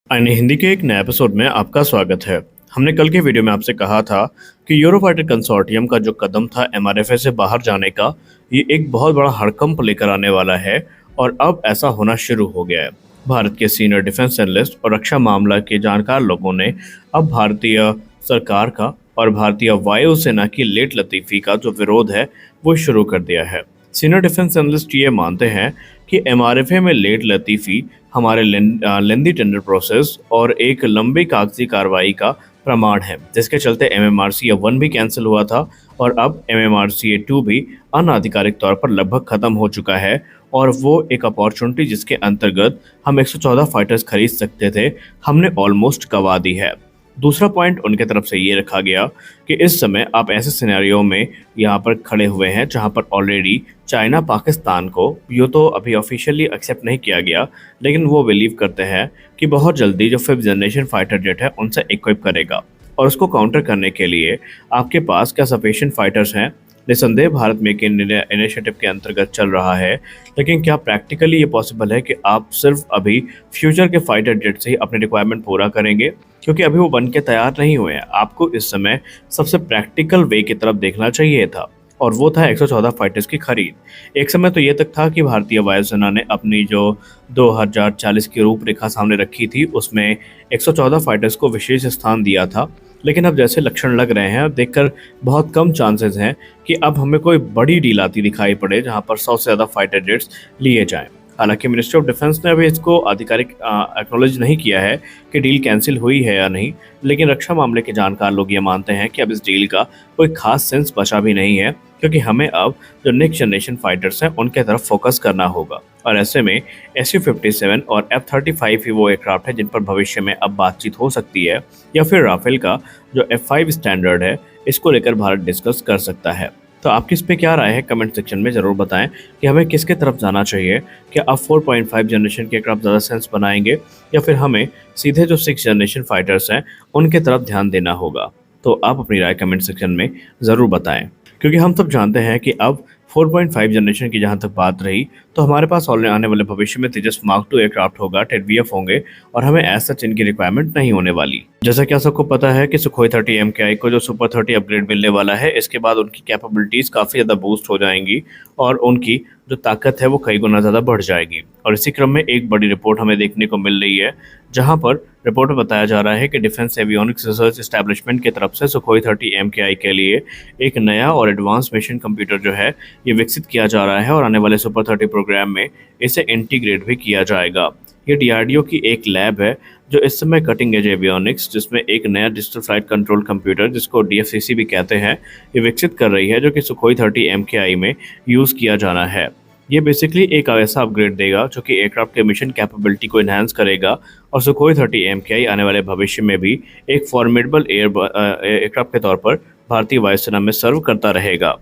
अन्य हिंदी के एक नए एपिसोड में आपका स्वागत है। हमने कल के वीडियो में आपसे कहा था कि यूरोफाइटर कंसोर्टियम का जो कदम था एमआरएफए से बाहर जाने का, ये एक बहुत बड़ा हड़कंप लेकर आने वाला है और अब ऐसा होना शुरू हो गया है। भारत के सीनियर डिफेंस एनालिस्ट और रक्षा मामला के जानकार लोगों ने अब भारतीय सरकार का और भारतीय वायुसेना की लेट लतीफ़ी का जो विरोध है वो शुरू कर दिया है। सीनियर डिफेंस एनालिस्ट ये मानते हैं कि एमआरएफए में लेट लतीफ़ी हमारे लेंदी टेंडर प्रोसेस और एक लंबी कागजी कार्रवाई का प्रमाण है, जिसके चलते एमएमआरसीए 1 भी कैंसिल हुआ था और अब एमएमआरसीए 2 भी अनाधिकारिक तौर पर लगभग खत्म हो चुका है। और वो एक अपॉर्चुनिटी जिसके अंतर्गत हम 114 फाइटर्स खरीद सकते थे, हमने ऑलमोस्ट गंवा दी है। दूसरा पॉइंट उनके तरफ से ये रखा गया कि इस समय आप ऐसे सिनेरियो में यहाँ पर खड़े हुए हैं जहाँ पर ऑलरेडी चाइना पाकिस्तान को, यो तो अभी ऑफिशियली एक्सेप्ट नहीं किया गया, लेकिन वो बिलीव करते हैं कि बहुत जल्दी जो 5th जनरेशन फाइटर जेट है उनसे इक्विप करेगा। और उसको काउंटर करने के लिए आपके पास क्या सफिशिएंट फाइटर्स हैं? निसंदेह Bharat make in India initiative के अंतर्गत चल रहा है, लेकिन क्या प्रैक्टिकली ये पॉसिबल है कि आप सिर्फ अभी फ्यूचर के फाइटर जेट से ही अपने रिक्वायरमेंट पूरा करेंगे? क्योंकि अभी वो बन के तैयार नहीं हुए हैं। आपको इस समय सबसे प्रैक्टिकल वे की तरफ देखना चाहिए था, और वो था 114 फाइटर्स की खरीद। एक समय तो ये तक था कि भारतीय वायुसेना ने अपनी जो 2040 की रूपरेखा सामने रखी थी उसमें 114 फाइटर्स को विशेष स्थान दिया था, लेकिन अब जैसे लक्षण लग रहे हैं, अब देखकर बहुत कम चांसेस हैं कि अब हमें कोई बड़ी डील आती दिखाई पड़े जहां पर 100 से ज़्यादा फाइटर जेट्स लिए जाएं। हालांकि मिनिस्ट्री ऑफ डिफेंस ने अभी इसको आधिकारिक एक्नॉलेज नहीं किया है कि डील कैंसिल हुई है या नहीं, लेकिन रक्षा मामले के जानकार लोग ये मानते हैं कि अब इस डील का कोई खास सेंस बचा भी नहीं है, क्योंकि हमें अब जो नेक्स्ट जनरेशन फाइटर्स हैं उनके तरफ फोकस करना होगा। और ऐसे में SU-57 और F-35 ही वो एयरक्राफ्ट है जिन पर भविष्य में अब बातचीत हो सकती है, या फिर राफेल का जो F-5 स्टैंडर्ड है, इसको लेकर भारत डिस्कस कर सकता है। तो आपकी इस पे क्या राय है? कमेंट सेक्शन में ज़रूर बताएं कि हमें किसके तरफ जाना चाहिए। क्या आप 4.5 जनरेशन के एयरक्राफ्ट ज़्यादा सेंस बनाएंगे, या फिर हमें सीधे जो 6 जनरेशन फाइटर्स हैं उनके तरफ ध्यान देना होगा? तो आप अपनी राय कमेंट सेक्शन में ज़रूर बताएं, क्योंकि हम सब जानते हैं कि अब 4.5 जनरेशन की जहाँ तक बात रही, तो हमारे पास ऑलरेडी आने वाले भविष्य में तेजस मार्क 2 एयरक्राफ्ट होगा, टेडवीएफ होंगे, और हमें ऐसा सच इनकी रिक्वायरमेंट नहीं होने वाली। जैसा कि आप सबको पता है कि सुखोई 30 MKI को जो सुपर 30 अपग्रेड मिलने वाला है, इसके बाद उनकी कैपेबिलिटीज़ काफ़ी ज़्यादा बूस्ट हो जाएंगी और उनकी जो ताकत है वो कई गुना ज़्यादा बढ़ जाएगी। और इसी क्रम में एक बड़ी रिपोर्ट हमें देखने को मिल रही है, जहां पर रिपोर्ट में बताया जा रहा है कि डिफेंस एवियोनिक्स रिसर्च एस्टैब्लिशमेंट की तरफ से सुखोई 30 MKI के लिए एक नया और एडवांस मिशन कंप्यूटर जो है ये विकसित किया जा रहा है, और आने वाले सुपर 30 प्रोग्राम में इसे इंटीग्रेट भी किया जाएगा। ये DRDO की एक लैब है जो इस समय कटिंग एज एवियोनिक्स, जिसमें एक नया डिजिटल फ्लाइट कंट्रोल कंप्यूटर जिसको DFCC भी कहते हैं, ये विकसित कर रही है, जो कि सुखोई 30 MKI में यूज़ किया जाना है। ये बेसिकली एक ऐसा अपग्रेड देगा जो कि एयरक्राफ्ट के मिशन कैपेबिलिटी को इन्हांस करेगा, और सुखोई 30 MKI आने वाले भविष्य में भी एक फॉर्मिडेबल एयरक्राफ्ट के तौर पर भारतीय वायुसेना में सर्व करता रहेगा।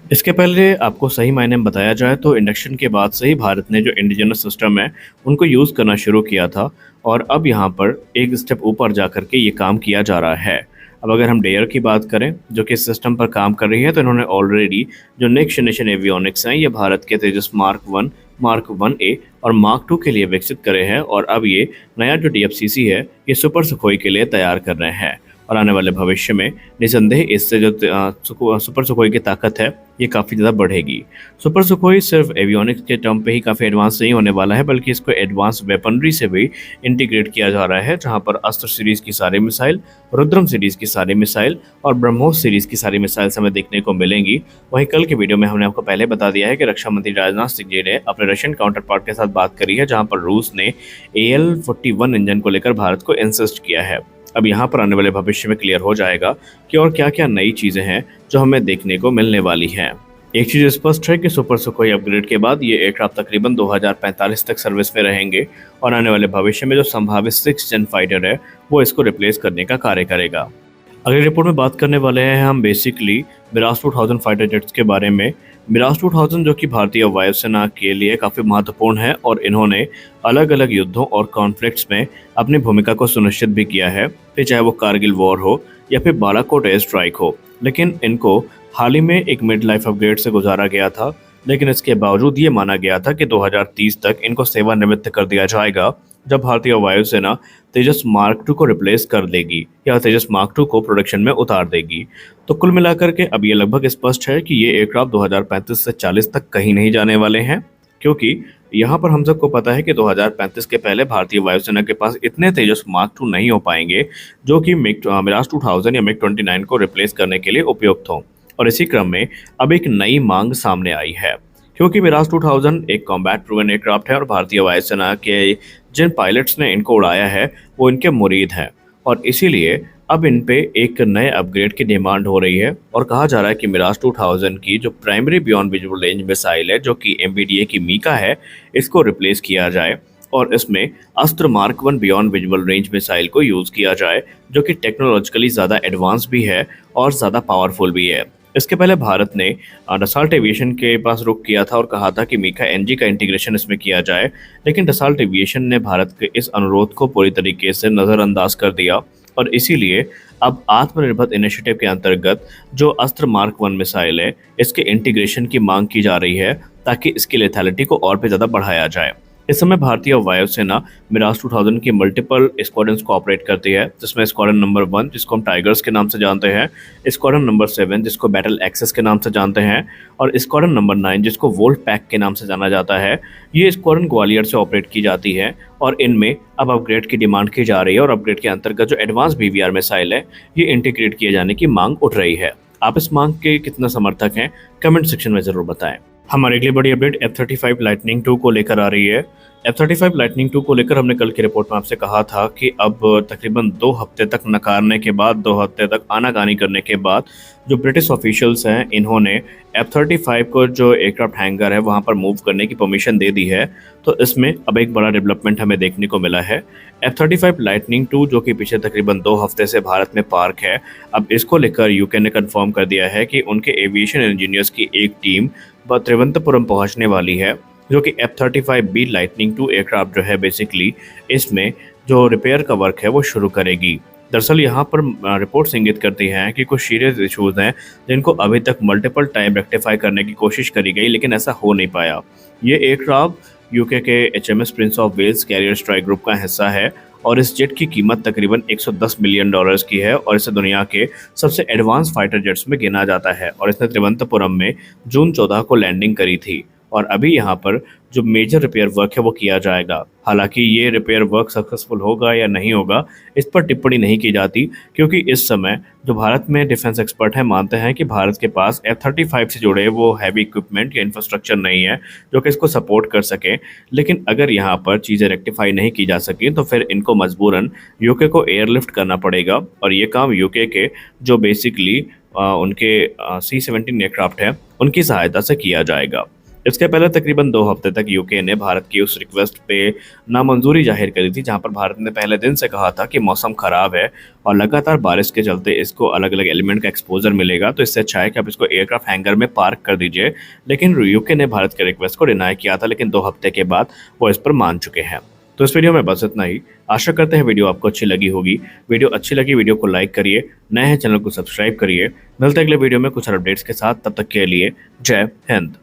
इसके पहले आपको सही मायने में बताया जाए तो इंडक्शन के बाद से ही भारत ने जो इंडिजिनस सिस्टम है उनको यूज़ करना शुरू किया था, और अब यहाँ पर एक स्टेप ऊपर जा कर के ये काम किया जा रहा है। अब अगर हम डेयर की बात करें जो कि इस सिस्टम पर काम कर रही है, तो इन्होंने ऑलरेडी जो नेक्स्ट जनरेशन एवियोनिक्स हैं ये भारत के तेजस मार्क 1, मार्क 1A और मार्क 2 के लिए विकसित करे हैं, और अब ये नया जो DFCC है ये सुपर सुखोई के लिए तैयार कर रहे हैं। और आने वाले भविष्य में निसंदेह इससे जो सुपर सुखोई की ताकत है ये काफ़ी ज़्यादा बढ़ेगी। सुपर सुखोई सिर्फ एवियोनिक्स के टर्म पे ही काफ़ी एडवांस नहीं होने वाला है, बल्कि इसको एडवांस वेपनरी से भी इंटीग्रेट किया जा रहा है, जहां पर अस्त्र सीरीज़ की सारी मिसाइल, रुद्रम सीरीज़ की सारी मिसाइल और ब्रह्मोस सीरीज़ की सारी मिसाइल्स हमें देखने को मिलेंगी। वहीं कल के वीडियो में हमने आपको पहले बता दिया है कि रक्षा मंत्री राजनाथ सिंह जी ने अपने रशियन काउंटर पार्ट के साथ बात करी है, जहाँ पर रूस ने AL-41 इंजन को लेकर भारत को इंसिस्ट किया है। अब यहाँ पर आने वाले भविष्य में क्लियर हो जाएगा कि और क्या क्या नई चीज़ें हैं जो हमें देखने को मिलने वाली हैं। एक चीज़ स्पष्ट है कि सुपर सुखोई अपग्रेड के बाद ये एयरक्राफ्ट तकरीबन 2045 तक सर्विस में रहेंगे, और आने वाले भविष्य में जो संभावित 6th जेन फाइटर है वो इसको रिप्लेस करने का कार्य करेगा। अगली रिपोर्ट में बात करने वाले हैं हम बेसिकली मिराज 2000 फाइटर जेट्स के बारे में। मिराज 2000 जो कि भारतीय वायुसेना के लिए काफ़ी महत्वपूर्ण है, और इन्होंने अलग अलग युद्धों और कॉन्फ्लिक्ट्स में अपनी भूमिका को सुनिश्चित भी किया है, फिर चाहे वो कारगिल वॉर हो या फिर बालाकोट एयर स्ट्राइक हो। लेकिन इनको हाल ही में एक मिड लाइफ अपग्रेड से गुजारा गया था, लेकिन इसके बावजूद ये माना गया था कि 2030 तक इनको सेवानिवृत्त कर दिया जाएगा, जब भारतीय वायुसेना तेजस मार्क टू को रिप्लेस कर देगी या तेजस मार्क टू को प्रोडक्शन में उतार देगी। तो कुल मिलाकर के अब ये लगभग स्पष्ट है कि ये एयरक्राफ्ट 2035 से 40 तक कहीं नहीं जाने वाले हैं, क्योंकि यहाँ पर हम सबको पता है कि 2035 के पहले भारतीय वायुसेना के पास इतने तेजस मार्क टू नहीं हो पाएंगे जो कि मिराज 2000 या मिग 29 को रिप्लेस करने के लिए उपयुक्त हों। और इसी क्रम में अब एक नई मांग सामने आई है, क्योंकि मिराज 2000 एक कॉम्बैट प्रूवन एयरक्राफ्ट है और भारतीय वायुसेना के जिन पायलट्स ने इनको उड़ाया है वो इनके मुरीद हैं, और इसीलिए अब इन पे एक नए अपग्रेड की डिमांड हो रही है। और कहा जा रहा है कि मिराज 2000 की जो primary beyond visual range missile है, जो कि MBDA की मीका है, इसको रिप्लेस किया जाए और इसमें अस्त्र mark 1 beyond visual range missile को यूज़ किया जाए, जो कि टेक्नोलॉजिकली ज़्यादा एडवांस भी है और ज़्यादा पावरफुल भी है। इसके पहले भारत ने डसाल्ट एविएशन के पास रुख किया था और कहा था कि मीका NG का इंटीग्रेशन इसमें किया जाए, लेकिन डसाल्ट एविएशन ने भारत के इस अनुरोध को पूरी तरीके से नज़रअंदाज कर दिया। और इसीलिए अब आत्मनिर्भर इनिशिएटिव के अंतर्गत जो अस्त्र मार्क 1 मिसाइल है, इसके इंटीग्रेशन की मांग की जा रही है ताकि इसकी लेथैलिटी को और भी ज़्यादा बढ़ाया जाए। इस समय भारतीय वायुसेना मिराज 2000 की मल्टीपल स्क्वाड्रन्स को ऑपरेट करती है, जिसमें स्क्वाड्रन नंबर 1 जिसको हम टाइगर्स के नाम से जानते हैं, स्क्वाड्रन नंबर 7 जिसको बैटल एक्सेस के नाम से जानते हैं, और स्क्वाड्रन नंबर 9 जिसको वोल्ट पैक के नाम से जाना जाता है। ये स्क्वाड्रन ग्वालियर से ऑपरेट की जाती है और इनमें अब अपग्रेड की डिमांड की जा रही है, और अपग्रेड के अंतर्गत जो एडवांस BVR मिसाइल है ये इंटीग्रेट किए जाने की मांग उठ रही है। आप इस मांग के कितना समर्थक हैं, कमेंट सेक्शन में ज़रूर बताएं। हमारी अगली बड़ी अपडेट F-35 लाइटनिंग 2 को लेकर आ रही है। F-35 लाइटनिंग 2 को लेकर हमने कल की रिपोर्ट में आपसे कहा था कि अब तकरीबन 2 हफ्ते तक नकारने के बाद, 2 हफ्ते तक आनाकानी करने के बाद जो ब्रिटिश ऑफिशियल्स हैं, इन्होंने F-35 को जो एयरक्राफ्ट हैंगर है वहाँ पर मूव करने की परमिशन दे दी है। तो इसमें अब एक बड़ा डेवलपमेंट हमें देखने को मिला है। F-35 लाइटनिंग 2 जो कि पिछले तकरीबन 2 हफ्ते से भारत में पार्क है, अब इसको लेकर UK ने कंफर्म कर दिया है कि उनके एविएशन इंजीनियर्स की एक टीम तिरुवनंतपुरम पहुंचने वाली है, जो कि F-35B लाइटनिंग 2 एयरक्राफ्ट जो है बेसिकली इसमें जो रिपेयर का वर्क है वो शुरू करेगी। दरअसल यहाँ पर रिपोर्ट्स इंगित करती हैं कि कुछ सीरियस इशूज़ हैं जिनको अभी तक मल्टीपल टाइम रेक्टिफाई करने की कोशिश करी गई, लेकिन ऐसा हो नहीं पाया। ये एयरक्राफ्ट UK के HMS Prince of Wales carrier strike group का हिस्सा है और इस जेट की कीमत तकरीबन $110 मिलियन की है और इसे दुनिया के सबसे एडवांस फाइटर जेट्स में गिना जाता है। और इसने तिरुवनंतपुरम में जून 14 को लैंडिंग करी थी और अभी यहाँ पर जो मेजर रिपेयर वर्क है वो किया जाएगा। हालांकि ये रिपेयर वर्क सक्सेसफुल होगा या नहीं होगा, इस पर टिप्पणी नहीं की जाती, क्योंकि इस समय जो भारत में डिफेंस एक्सपर्ट हैं मानते हैं कि भारत के पास F-35 से जुड़े वो हैवी इक्विपमेंट या इंफ्रास्ट्रक्चर नहीं है जो कि इसको सपोर्ट कर सके। लेकिन अगर यहाँ पर चीज़ें रेक्टिफाई नहीं की जा सकी तो फिर इनको मजबूरन UK को एयरलिफ्ट करना पड़ेगा, और ये काम UK के जो बेसिकली उनके C-17 एयरक्राफ्ट है उनकी सहायता से किया जाएगा। इसके पहले तकरीबन 2 हफ्ते तक UK ने भारत की उस रिक्वेस्ट पे नामंजूरी जाहिर करी थी, जहां पर भारत ने पहले दिन से कहा था कि मौसम खराब है और लगातार बारिश के चलते इसको अलग अलग एलिमेंट का एक्सपोजर मिलेगा, तो इससे अच्छा है कि आप इसको एयरक्राफ्ट हैंगर में पार्क कर दीजिए। लेकिन UK ने भारत के रिक्वेस्ट को डिनाई किया था, लेकिन 2 हफ्ते के बाद वो इस पर मान चुके हैं। तो इस वीडियो में बस इतना ही। आशा करते हैं वीडियो आपको अच्छी लगी होगी। वीडियो अच्छी लगी वीडियो को लाइक करिए, नए हैं चैनल को सब्सक्राइब करिए। मिलते हैं अगले वीडियो में कुछ अपडेट्स के साथ, तब तक के लिए जय हिंद।